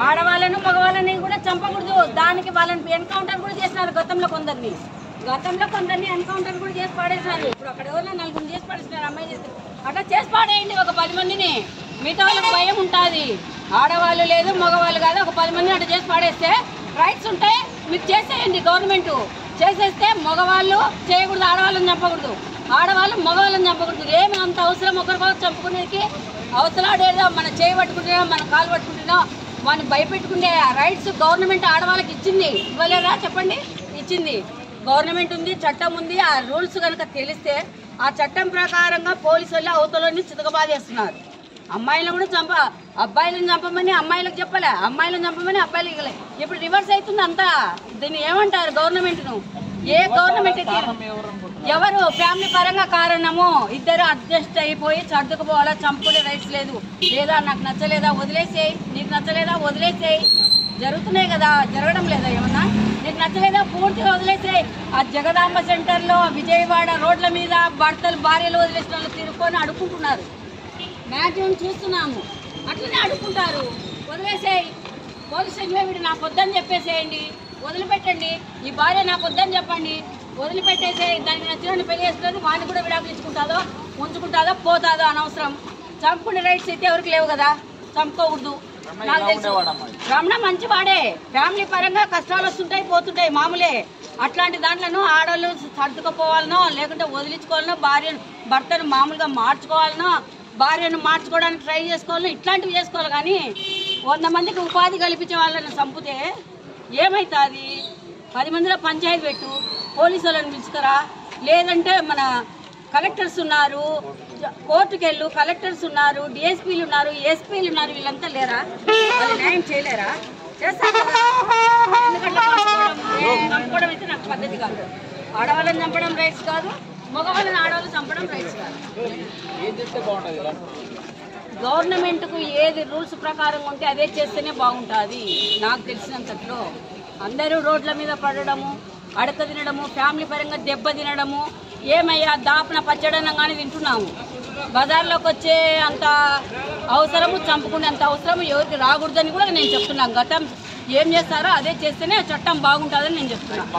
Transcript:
ఆడవాళ్ళను మగవాళ్ళని కూడా చంపకూడదు. దానికి వాళ్ళని ఎన్కౌంటర్ కూడా చేసినారు గతంలో కొందరిని ఎన్కౌంటర్ కూడా చేసి పాడేసినారు. ఇప్పుడు అక్కడ ఎవరైనా నలుగురు చేసి పాడేసినారు. అమ్మాయి చేసి అట్లా చేసి పాడేయండి. ఒక 10 మందిని, మిగతా వాళ్ళకి భయం ఉంటుంది. ఆడవాళ్ళు లేదు మగవాళ్ళు కాదు, ఒక 10 మందిని అట్లా చేసి పాడేస్తే రైట్స్ ఉంటాయి. మీకు చేసేయండి, గవర్నమెంట్ చేసేస్తే మగవాళ్ళు చేయకూడదు, ఆడవాళ్ళని చంపకూడదు, ఆడవాళ్ళు మగవాళ్ళని చంపకూడదు. ఏమి అంత అవసరం ఒకరికొకరు చంపుకునేకి? అవసరాడేదో మన చేయి పట్టుకుంటున్నా, మన కాలు పట్టుకుంటున్నా, వాడిని భయపెట్టుకునే రైట్స్ గవర్నమెంట్ ఆడవాళ్ళకి ఇచ్చింది. ఇవ్వలేదా చెప్పండి? ఇచ్చింది. గవర్నమెంట్ ఉంది, చట్టం ఉంది. ఆ రూల్స్ కనుక తెలిస్తే ఆ చట్టం ప్రకారంగా పోలీసు వాళ్ళు అవతలని చితకబాదేస్తున్నారు. అమ్మాయిలను కూడా అబ్బాయిలను చంపమని అమ్మాయిలకు చెప్పలే, అమ్మాయిలను చంపమని అబ్బాయిలు ఇవ్వలే. ఇప్పుడు రివర్స్ అవుతుంది అంతా. దీన్ని ఏమంటారు? గవర్నమెంట్ను. ఏ గవర్నమెంట్ ఎవరు ఫ్యామిలీ పరంగా కారణము? ఇద్దరు అడ్జస్ట్ అయిపోయి సర్దుకుపోవాలా. చంపుకునే రైట్స్ లేదు. లేదా నాకు నచ్చలేదా వదిలేసేయి, నీకు నచ్చలేదా వదిలేసేయి. జరుగుతున్నాయి కదా, జరగడం లేదా? ఏమన్నా నీకు నచ్చలేదా పూర్తిగా వదిలేసేయి. ఆ జగదాంబ సెంటర్లో, విజయవాడ రోడ్ల మీద భర్తలు భార్యలు వదిలేసిన వాళ్ళు తిరుక్కొని అడుక్కుంటున్నారు. మ్యాక్సిమం చూస్తున్నాము, అట్లనే అడుక్కుంటారు. వదిలేసేయి. పోలీస్ స్టేషన్లో వీడు నాకు వద్దని చెప్పేసేయండి, వదిలిపెట్టండి. ఈ భార్య నాకు వద్దని చెప్పండి, వదిలిపెట్టేసేయి. దానికి నచ్చిన పెళ్లి చేస్తుంది, వాడిని కూడా విడాకులు ఇచ్చుకుంటుందో ఉంచుకుంటుందో పోతుందో అనవసరం. చంపుకునే రైట్స్ అయితే ఎవరికి లేవు కదా, చంపుకోకూడదు. నాకు తెలుసు రమణ మంచివాడే, ఫ్యామిలీ పరంగా కష్టాలు వస్తుంటాయి పోతుంటాయి మామూలే. అట్లాంటి దాంట్లను ఆడవాళ్ళు సర్దుకుపోవాలనో లేకుంటే వదిలించుకోవాలనో, భర్తను మామూలుగా మార్చుకోవాలనో, భార్యను మార్చుకోవడానికి ట్రై చేసుకోవాలనో ఇట్లాంటివి చేసుకోవాలి. కానీ 100 మందికి ఉపాధి కల్పించే వాళ్ళని చంపితే ఏమవుతుంది? 10 మందిలో పంచాయతీ పెట్టు, పోలీసు వాళ్ళని పిలుచుకరా. లేదంటే మన కలెక్టర్స్ ఉన్నారు, కోర్టుకు వెళ్ళు, కలెక్టర్స్ ఉన్నారు, డిఎస్పీలు ఉన్నారు, ఎస్పీలు ఉన్నారు. వీళ్ళంతా లేరా? వాళ్ళు న్యాయం చేయలేరా? చేస్తారు కదా. ఎందుకంటే చంపుకోవడం అయితే నాకు పద్ధతి కాదు. ఆడవాళ్ళని చంపడం రైట్స్ కాదు, మగవాళ్ళని ఆడవాళ్ళు చంపడం రైట్స్ కాదు. గవర్నమెంట్కు ఏది రూల్స్ ప్రకారం ఉంటే అదే చేస్తేనే బాగుంటుంది. నాకు తెలిసినంతట్లో అందరూ రోడ్ల మీద పడడము, అడక తినడము, ఫ్యామిలీ పరంగా దెబ్బ తినడము, ఏమయ్యా దాపన పచ్చడనంగానే తింటున్నాము. బజార్లోకి వచ్చే అంత అవసరము, చంపుకునే అంత అవసరం ఎవరికి రాకూడదని కూడా నేను చెప్తున్నాను. గతం ఏం చేస్తారో అదే చేస్తేనే చట్టం బాగుంటుందని నేను చెప్తున్నాను.